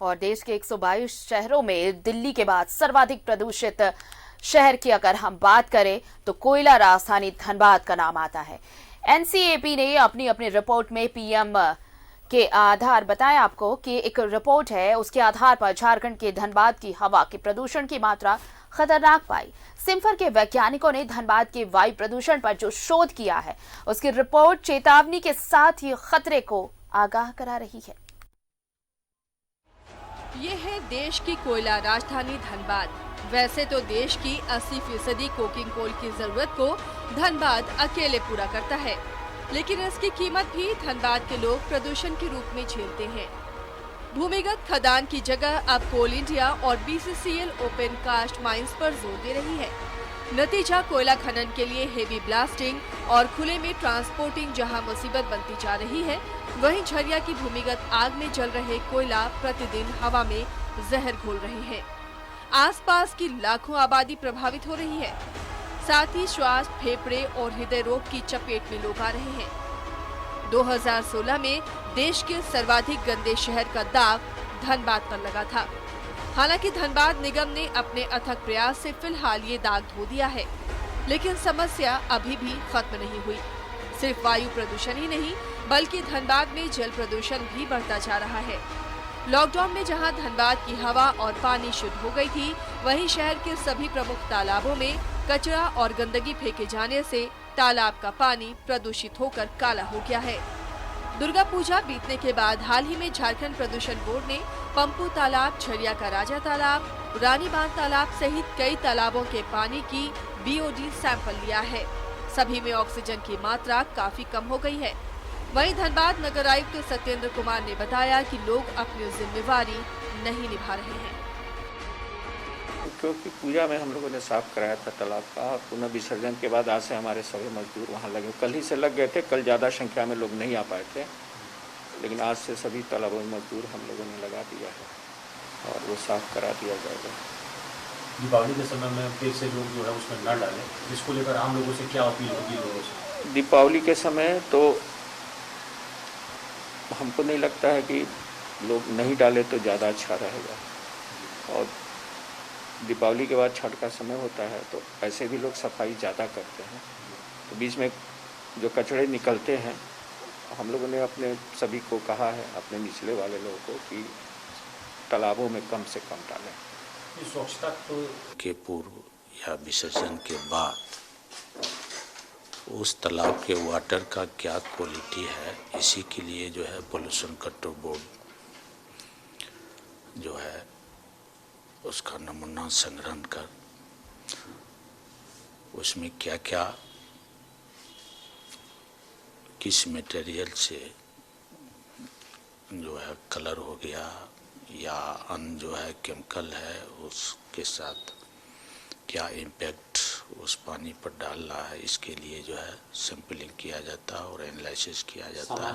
और देश के 122 शहरों में दिल्ली के बाद सर्वाधिक प्रदूषित शहर की अगर हम बात करें तो कोयला राजधानी धनबाद का नाम आता है। एनसीएपी ने अपनी अपनी रिपोर्ट में पीएम के आधार बताया आपको कि एक रिपोर्ट है, उसके आधार पर झारखंड के धनबाद की हवा के प्रदूषण की मात्रा खतरनाक पाई। सिम्फर के वैज्ञानिकों ने धनबाद के वायु प्रदूषण पर जो शोध किया है, उसकी रिपोर्ट चेतावनी के साथ ही खतरे को आगाह करा रही है। ये है देश की कोयला राजधानी धनबाद। वैसे तो देश की 80% कोकिंग कोल की जरूरत को धनबाद अकेले पूरा करता है, लेकिन इसकी कीमत भी धनबाद के लोग प्रदूषण के रूप में झेलते हैं। भूमिगत खदान की जगह अब कोल इंडिया और बीसीसीएल ओपन कास्ट माइंस पर जोर दे रही है। नतीजा कोयला खनन के लिए हेवी ब्लास्टिंग और खुले में ट्रांसपोर्टिंग जहां मुसीबत बनती जा रही है, वहीं झरिया की भूमिगत आग में जल रहे कोयला प्रतिदिन हवा में जहर घोल रहे हैं। आसपास की लाखों आबादी प्रभावित हो रही है, साथ ही श्वास, फेफड़े और हृदय रोग की चपेट में लोग आ रहे हैं। 2016 में देश के सर्वाधिक गंदे शहर का दाग धनबाद पर लगा था। हालांकि धनबाद निगम ने अपने अथक प्रयास से फिलहाल ये दाग धो दिया है, लेकिन समस्या अभी भी खत्म नहीं हुई। सिर्फ वायु प्रदूषण ही नहीं, बल्कि धनबाद में जल प्रदूषण भी बढ़ता जा रहा है। लॉकडाउन में जहां धनबाद की हवा और पानी शुद्ध हो गई थी, वहीं शहर के सभी प्रमुख तालाबों में कचरा और गंदगी फेंके जाने से तालाब का पानी प्रदूषित होकर काला हो गया है। दुर्गा पूजा बीतने के बाद हाल ही में झारखंड प्रदूषण बोर्ड ने पंपू तालाब, झरिया का राजा तालाब, रानी बांध तालाब सहित कई तालाबों के पानी की बीओडी सैंपल लिया है। सभी में ऑक्सीजन की मात्रा काफी कम हो गई है। वहीं धनबाद नगर आयुक्त सत्येंद्र कुमार ने बताया कि लोग अपनी जिम्मेवारी नहीं निभा रहे हैं। क्योंकि पूजा में हम लोगों ने साफ कराया था तालाब का, पुनः विसर्जन के बाद आज से हमारे सभी मजदूर वहाँ लगे, कल ही से लग गए थे। कल ज़्यादा संख्या में लोग नहीं आ पाए थे, लेकिन आज से सभी तालाबों में मजदूर हम लोगों ने लगा दिया है और वो साफ करा दिया जाएगा। दीपावली के समय में फिर से लोग जो है उसमें न डालें, इसको लेकर आम लोगों से क्या अपील होगी लोगों से? दीपावली के समय तो हमको नहीं लगता है कि लोग नहीं डाले तो ज़्यादा अच्छा रहेगा, और दीपावली के बाद छठ का समय होता है तो ऐसे भी लोग सफाई ज़्यादा करते हैं, तो बीच में जो कचरे निकलते हैं, हम लोगों ने अपने सभी को कहा है, अपने निचले वाले लोगों को, कि तालाबों में कम से कम डालें। स्वच्छता के पूर्व या विसर्जन के बाद उस तालाब के वाटर का क्या क्वालिटी है, इसी के लिए जो है पोल्यूशन कंट्रोल बोर्ड जो है उसका नमूना संग्रहण कर उसमें क्या क्या किस मटेरियल से जो है कलर हो गया या अन्य जो है केमिकल है, उसके साथ क्या इम्पैक्ट उस पानी पर डाल रहा है, इसके लिए जो है सैंपलिंग किया जाता है और एनालिसिस किया जाता है।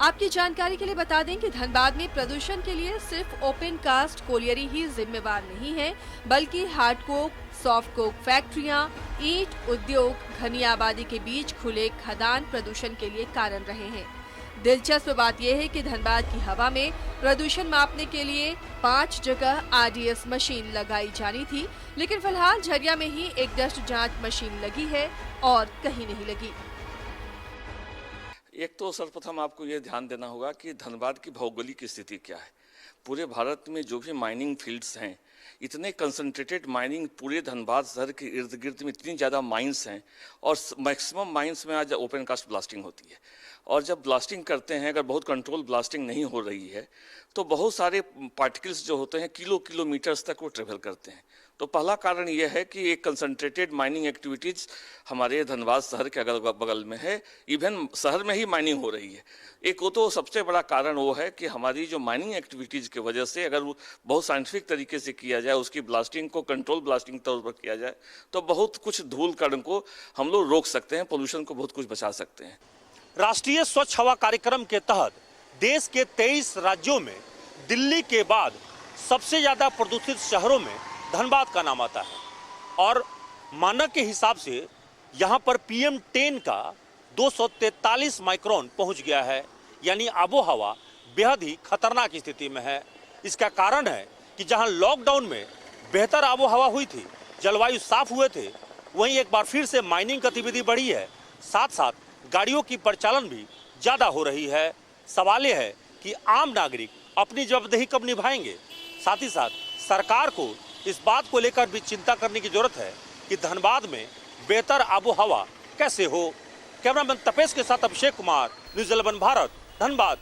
आपकी जानकारी के लिए बता दें कि धनबाद में प्रदूषण के लिए सिर्फ ओपन कास्ट कोलियरी ही जिम्मेवार नहीं है, बल्कि हार्ड कोक, सॉफ्ट कोक फैक्ट्रियां, ईंट उद्योग, घनी आबादी के बीच खुले खदान प्रदूषण के लिए कारण रहे हैं। दिलचस्प बात यह है कि धनबाद की हवा में प्रदूषण मापने के लिए 5 जगह आरडीएस मशीन लगाई जानी थी, लेकिन फिलहाल झरिया में ही एक डस्ट जांच मशीन लगी है और कहीं नहीं लगी। एक तो सर्वप्रथम आपको ये ध्यान देना होगा कि धनबाद की भौगोलिक स्थिति क्या है। पूरे भारत में जो भी माइनिंग फील्ड्स हैं, इतने कंसंट्रेटेड माइनिंग पूरे धनबाद शहर के इर्द गिर्द में इतनी ज़्यादा माइंस हैं, और मैक्सिमम माइंस में आज ओपन कास्ट ब्लास्टिंग होती है। और जब ब्लास्टिंग करते हैं, अगर बहुत कंट्रोल ब्लास्टिंग नहीं हो रही है, तो बहुत सारे पार्टिकल्स जो होते हैं किलोमीटर्स तक वो ट्रेवल करते हैं। तो पहला कारण यह है कि एक कंसंट्रेटेड माइनिंग एक्टिविटीज़ हमारे धनबाद शहर के अगल बगल में है, इवन शहर में ही माइनिंग हो रही है। एक वो तो सबसे बड़ा कारण वो है कि हमारी जो माइनिंग एक्टिविटीज़ की वजह से अगर वो बहुत साइंटिफिक तरीके से किया जाए, उसकी ब्लास्टिंग को कंट्रोल ब्लास्टिंग तौर पर किया जाए, तो बहुत कुछ धूल कण को हम लोग रोक सकते हैं, पोल्यूशन को बहुत कुछ बचा सकते हैं। राष्ट्रीय स्वच्छ हवा कार्यक्रम के तहत देश के 23 राज्यों में दिल्ली के बाद सबसे ज़्यादा प्रदूषित शहरों में धनबाद का नाम आता है, और मानक के हिसाब से यहाँ पर PM10 का 243 माइक्रोन पहुँच गया है, यानी आबोहवा बेहद ही खतरनाक स्थिति में है। इसका कारण है कि जहां लॉकडाउन में बेहतर आबो हवा हुई थी, जलवायु साफ हुए थे, वहीं एक बार फिर से माइनिंग गतिविधि बढ़ी है। साथ साथ गाड़ियों की परिचालन भी ज़्यादा हो रही है। सवाल यह है कि आम नागरिक अपनी जवाबदेही कब निभाएंगे। साथ ही साथ सरकार को इस बात को लेकर भी चिंता करने की जरूरत है कि धनबाद में बेहतर आबो हवा कैसे हो। कैमरामैन तपेश के साथ अभिषेक कुमार, न्यूज़ 11 भारत, धनबाद।